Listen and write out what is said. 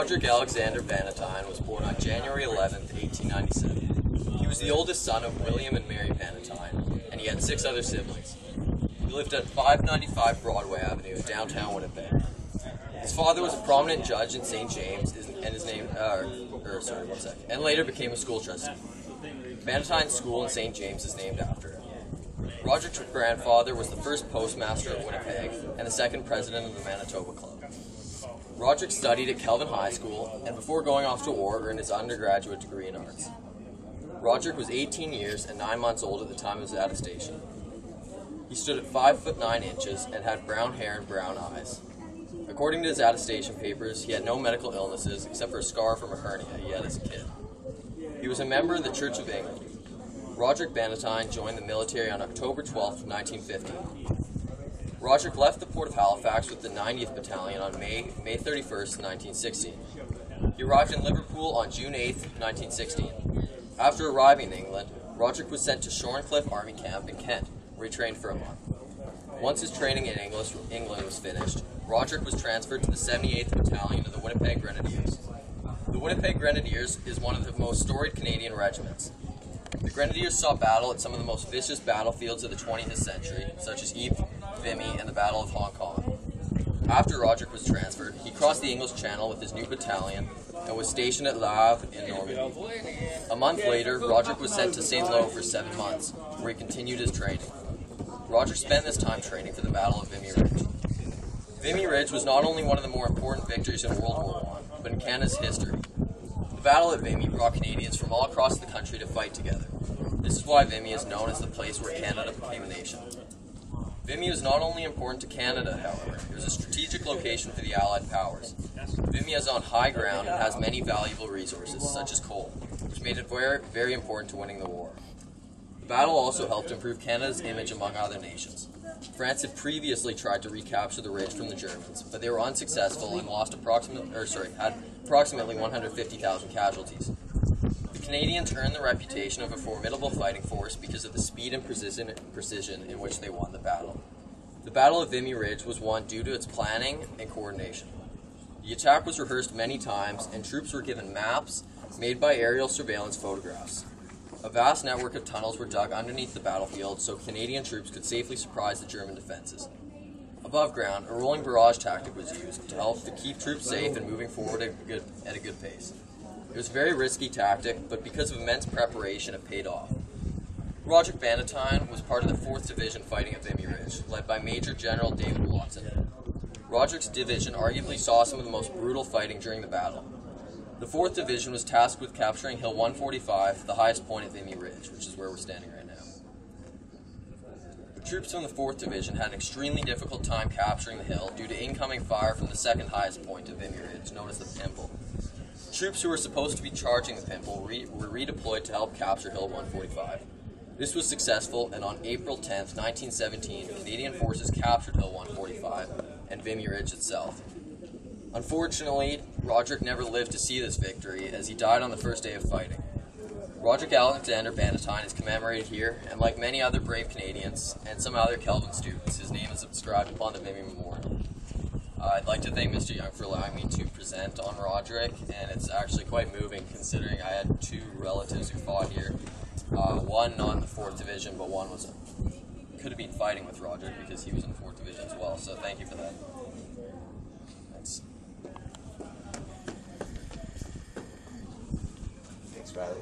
Roderick Alexander Bannatyne was born on January 11, 1897. He was the oldest son of William and Mary Bannatyne, and he had 6 other siblings. He lived at 595 Broadway Avenue in downtown Winnipeg. His father was a prominent judge in St. James, and later became a school trustee. Bannatyne School in St. James is named after him. Roderick's grandfather was the first postmaster of Winnipeg and the second president of the Manitoba Club. Roderick studied at Kelvin High School, and before going off to war, earned his undergraduate degree in arts. Roderick was 18 years and 9 months old at the time of his attestation. He stood at 5 foot 9 inches and had brown hair and brown eyes. According to his attestation papers, he had no medical illnesses except for a scar from a hernia he had as a kid. He was a member of the Church of England. Roderick Bannatyne joined the military on October 12, 1950. Roderick left the port of Halifax with the 90th Battalion on May 31, 1916. He arrived in Liverpool on June 8, 1916. After arriving in England, Roderick was sent to Shorncliffe Army Camp in Kent, where he trained for a month. Once his training in England was finished, Roderick was transferred to the 78th Battalion of the Winnipeg Grenadiers. The Winnipeg Grenadiers is one of the most storied Canadian regiments. The Grenadiers saw battle at some of the most vicious battlefields of the 20th century, such as Ypres, Vimy, and the Battle of Hong Kong. After Roderick was transferred, he crossed the English Channel with his new battalion and was stationed at Le Havre in Normandy. A month later, Roderick was sent to St. Lo for 7 months, where he continued his training. Roderick spent this time training for the Battle of Vimy Ridge. Vimy Ridge was not only one of the more important victories in World War I, but in Canada's history. The battle at Vimy brought Canadians from all across the country to fight together. This is why Vimy is known as the place where Canada became a nation. Vimy was not only important to Canada, however, it was a strategic location for the Allied powers. Vimy is on high ground and has many valuable resources, such as coal, which made it very, very important to winning the war. The battle also helped improve Canada's image among other nations. France had previously tried to recapture the ridge from the Germans, but they were unsuccessful and had approximately 150,000 casualties. The Canadians earned the reputation of a formidable fighting force because of the speed and precision in which they won the battle. The Battle of Vimy Ridge was won due to its planning and coordination. The attack was rehearsed many times, and troops were given maps made by aerial surveillance photographs. A vast network of tunnels were dug underneath the battlefield so Canadian troops could safely surprise the German defenses. Above ground, a rolling barrage tactic was used to help to keep troops safe and moving forward at a good pace. It was a very risky tactic, but because of immense preparation, it paid off. Roderick Bannatyne was part of the 4th Division fighting at Vimy Ridge, led by Major General David Watson. Roderick's division arguably saw some of the most brutal fighting during the battle. The 4th Division was tasked with capturing Hill 145, the highest point at Vimy Ridge, which is where we're standing right now. The troops from the 4th Division had an extremely difficult time capturing the hill due to incoming fire from the 2nd highest point of Vimy Ridge, known as the Pimple. Troops who were supposed to be charging the Pimple were redeployed to help capture Hill 145. This was successful, and on April 10, 1917, Canadian forces captured Hill 145 and Vimy Ridge itself. Unfortunately, Roderick never lived to see this victory, as he died on the first day of fighting. Roderick Alexander Bannatyne is commemorated here, and like many other brave Canadians and some other Kelvin students, his name is inscribed upon the Vimy Memorial. I'd like to thank Mr. Young for allowing me to present on Roderick, and it's actually quite moving considering I had 2 relatives who fought here. One not in the 4th Division, but one could have been fighting with Roderick because he was in the 4th Division as well, so thank you for that. Thanks. Thanks, Riley.